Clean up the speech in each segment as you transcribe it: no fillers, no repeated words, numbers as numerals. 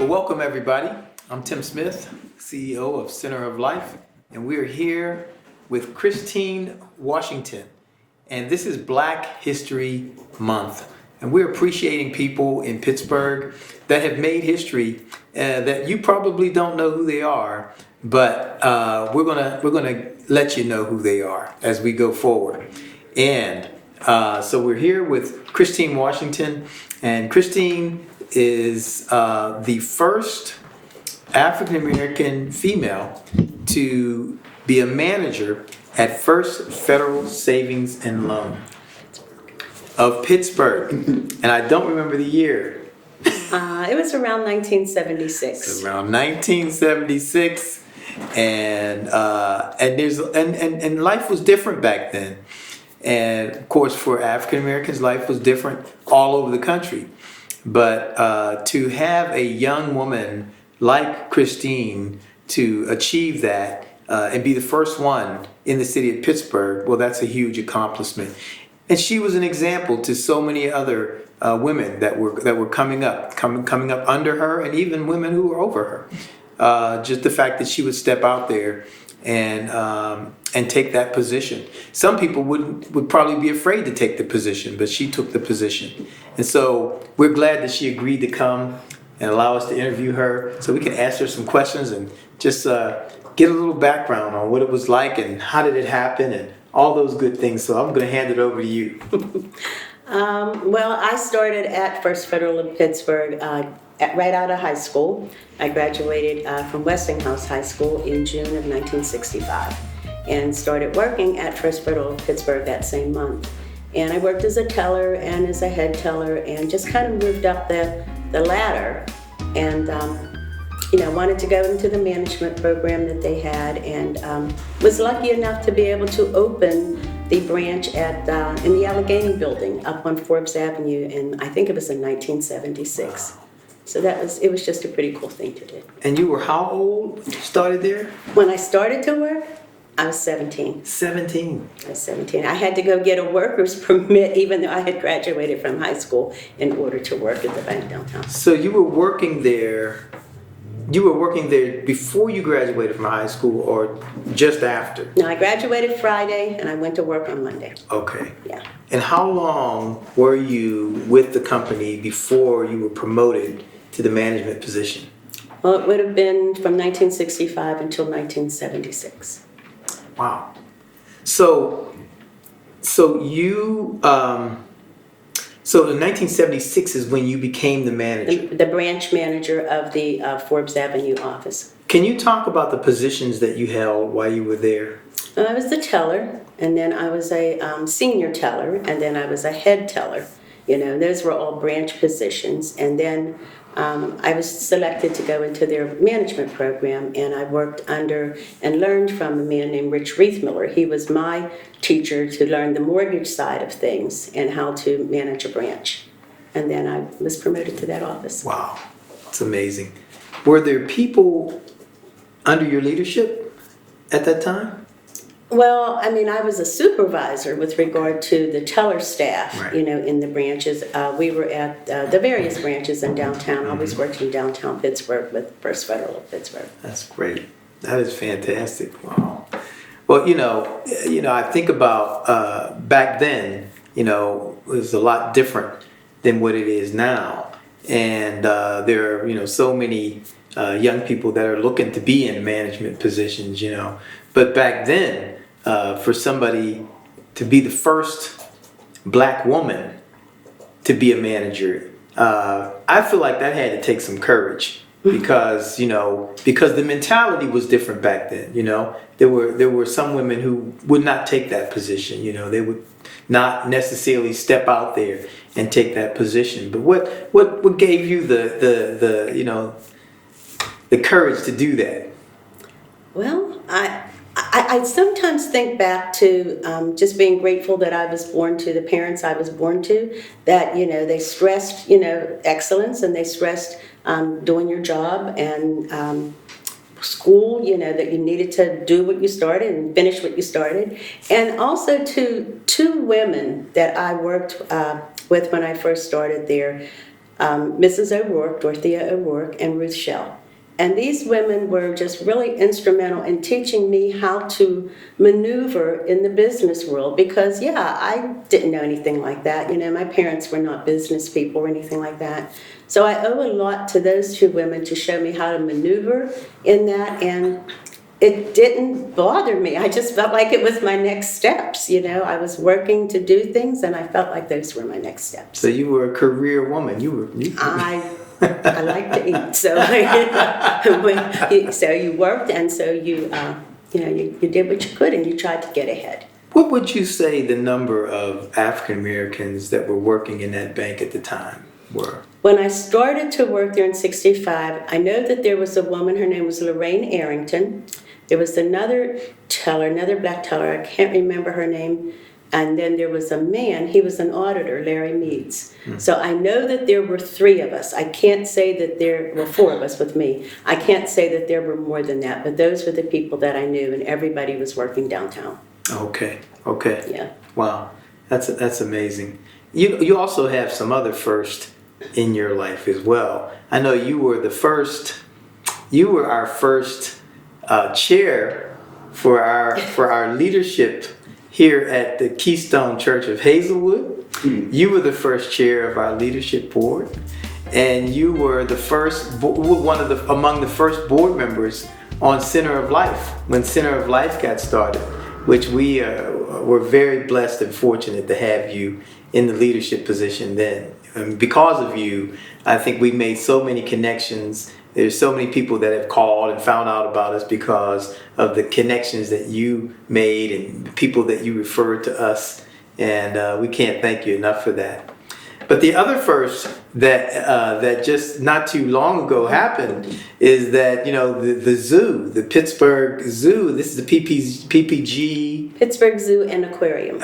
welcome everybody. I'm Tim Smith, CEO of Center of Life, and we're here with Christine Washington. And this is Black History Month. And we're appreciating people in Pittsburgh that have made history that you probably don't know who they are, but we're gonna let you know who they are as we go forward. And so we're here with Christine Washington, and Christine is the first African American female to be a manager at First Federal Savings and Loan of Pittsburgh. And I don't remember the year. It was around 1976. It's around 1976, and life was different back then. And of course, for African Americans, life was different all over the country. But to have a young woman like Christine to achieve that and be the first one in the city of Pittsburgh, well, that's a huge accomplishment. And she was an example to so many other women that were coming up under her, and even women who were over her. Just the fact that she would step out there and take that position. Some people would probably be afraid to take the position, but she took the position. And so we're glad that she agreed to come and allow us to interview her so we can ask her some questions and just get a little background on what it was like and how did it happen and all those good things. So I'm going to hand it over to you. Well, I started at First Federal of Pittsburgh right out of high school. I graduated from Westinghouse High School in June of 1965 and started working at First Federal of Pittsburgh that same month. And I worked as a teller and as a head teller and just kind of moved up the ladder and wanted to go into the management program that they had, and was lucky enough to be able to open the branch at in the Allegheny building up on Forbes Avenue, and I think it was in 1976. Wow. So it was just a pretty cool thing to do. And you were how old when you started there? When I started to work, I was 17. 17. I was 17. I had to go get a worker's permit even though I had graduated from high school in order to work at the bank downtown. So you were working there before you graduated from high school or just after? No, I graduated Friday and I went to work on Monday. Okay. Yeah. And how long were you with the company before you were promoted to the management position? Well, it would have been from 1965 until 1976. Wow. So you so in 1976 is when you became the manager. The branch manager of the Forbes Avenue office. Can you talk about the positions that you held while you were there? I was the teller, and then I was a senior teller, and then I was a head teller. Those were all branch positions. And then I was selected to go into their management program, and I worked under and learned from a man named Rich Reithmiller. He was my teacher to learn the mortgage side of things and how to manage a branch. And then I was promoted to that office. Wow, that's amazing. Were there people under your leadership at that time? Well, I mean, I was a supervisor with regard to the teller staff, Right. In the branches. We were at the various branches in downtown, always working downtown Pittsburgh with First Federal of Pittsburgh. That's great. That is fantastic. Wow. Well, I think about back then, it was a lot different than what it is now. And there are, so many young people that are looking to be in management positions, But back then, for somebody to be the first black woman to be a manager, I feel like that had to take some courage because the mentality was different back then. There were some women who would not take that position. They would not necessarily step out there and take that position. But what gave you the courage to do that? Well, I sometimes think back to just being grateful that I was born to the parents I was born to, that, they stressed, excellence, and they stressed doing your job and school, that you needed to do what you started and finish what you started. And also to two women that I worked with when I first started there. Mrs. O'Rourke, Dorothea O'Rourke, and Ruth Shell. And these women were just really instrumental in teaching me how to maneuver in the business world because, I didn't know anything like that. My parents were not business people or anything like that. So I owe a lot to those two women to show me how to maneuver in that, and it didn't bother me. I just felt like it was my next steps. I was working to do things, and I felt like those were my next steps. So you were a career woman. I like to eat, so so you worked, and so you did what you could, and you tried to get ahead. What would you say the number of African Americans that were working in that bank at the time were? When I started to work there in '65, I know that there was a woman. Her name was Lorraine Arrington. There was another black teller. I can't remember her name. And then there was a man, he was an auditor, Larry Meads. So I know that there were 3 of us. I can't say that there were 4 of us with me. I can't say that there were more than that, but those were the people that I knew, and everybody was working downtown. Okay. Yeah. Wow, that's amazing. You also have some other first in your life as well. I know you were our first chair for our leadership here at the Keystone Church of Hazelwood. You were the first chair of our leadership board, and you were the first among the first board members on Center of Life when Center of Life got started, which we were very blessed and fortunate to have you in the leadership position then. And because of you, I think we made so many connections. There's so many people that have called and found out about us because of the connections that you made and the people that you referred to us. And we can't thank you enough for that. But the other first that just not too long ago happened is that, the zoo, the Pittsburgh Zoo, this is the PPG. Pittsburgh Zoo and Aquarium.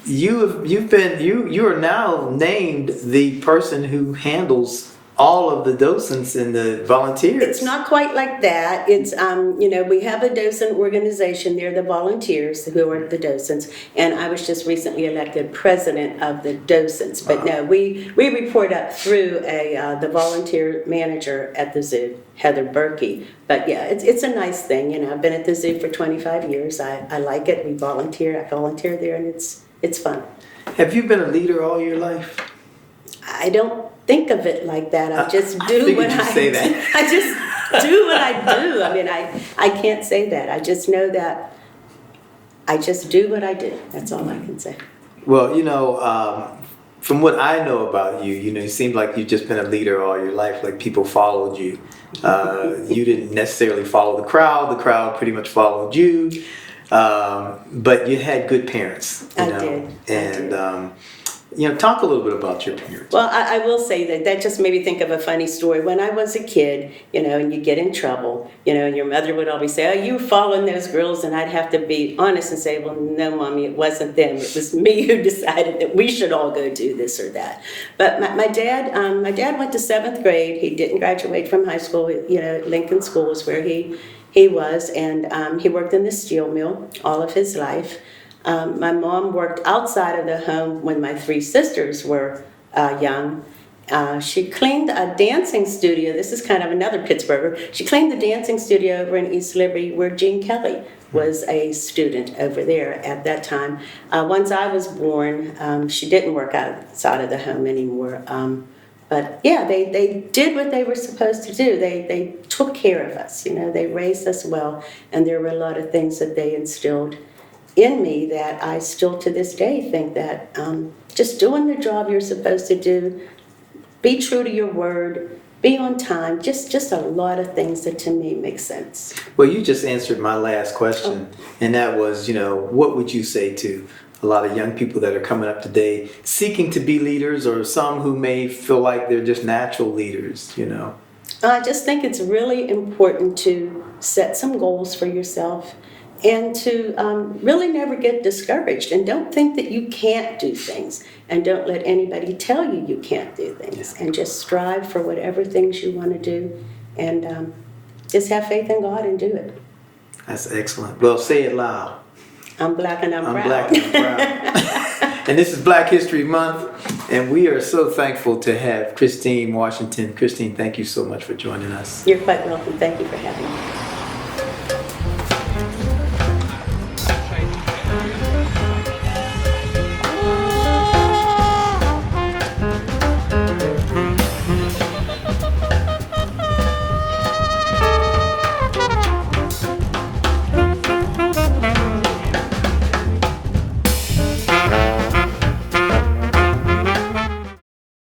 You are now named the person who handles all of the docents and the volunteers. It's not quite like that. It's, we have a docent organization. They're the volunteers who are the docents. And I was just recently elected president of the docents. But no, we report up through the volunteer manager at the zoo, Heather Berkey. But yeah, it's a nice thing. I've been at the zoo for 25 years. I like it. I volunteer there, and it's fun. Have you been a leader all your life? I don't think of it like that. I just do what I say that. I just do what I do. I mean, I can't say that. I just know that I just do what I do. That's all I can say. Well, from what I know about you, you seem like you've just been a leader all your life. Like people followed you. You didn't necessarily follow the crowd. The crowd pretty much followed you. But you had good parents. I did. And talk a little bit about your parents. Well, I will say that just made me think of a funny story. When I was a kid, and you get in trouble, and your mother would always say, "Oh, you were following those girls," and I'd have to be honest and say, "Well, no, Mommy, it wasn't them. It was me who decided that we should all go do this or that." But my dad went to 7th grade. He didn't graduate from high school. Lincoln School is where he was, and he worked in the steel mill all of his life. My mom worked outside of the home when my 3 sisters were young. She cleaned a dancing studio. This is kind of another Pittsburgher. She cleaned the dancing studio over in East Liberty where Gene Kelly was a student over there at that time. Once I was born, she didn't work outside of the home anymore. But yeah, they did what they were supposed to do. They took care of us. They raised us well, and there were a lot of things that they instilled in me that I still to this day think that just doing the job you're supposed to do, be true to your word, be on time, just a lot of things that to me make sense. Well, you just answered my last question, and that was, what would you say to a lot of young people that are coming up today seeking to be leaders, or some who may feel like they're just natural leaders, I just think it's really important to set some goals for yourself and to really never get discouraged, and don't think that you can't do things, and don't let anybody tell you can't do things, and just strive for whatever things you want to do, and just have faith in God and do it. That's excellent. Well, say it loud. I'm black and I'm proud. I'm black and I'm proud. And this is Black History Month, and we are so thankful to have Christine Washington. Christine, thank you so much for joining us. You're quite welcome. Thank you for having me.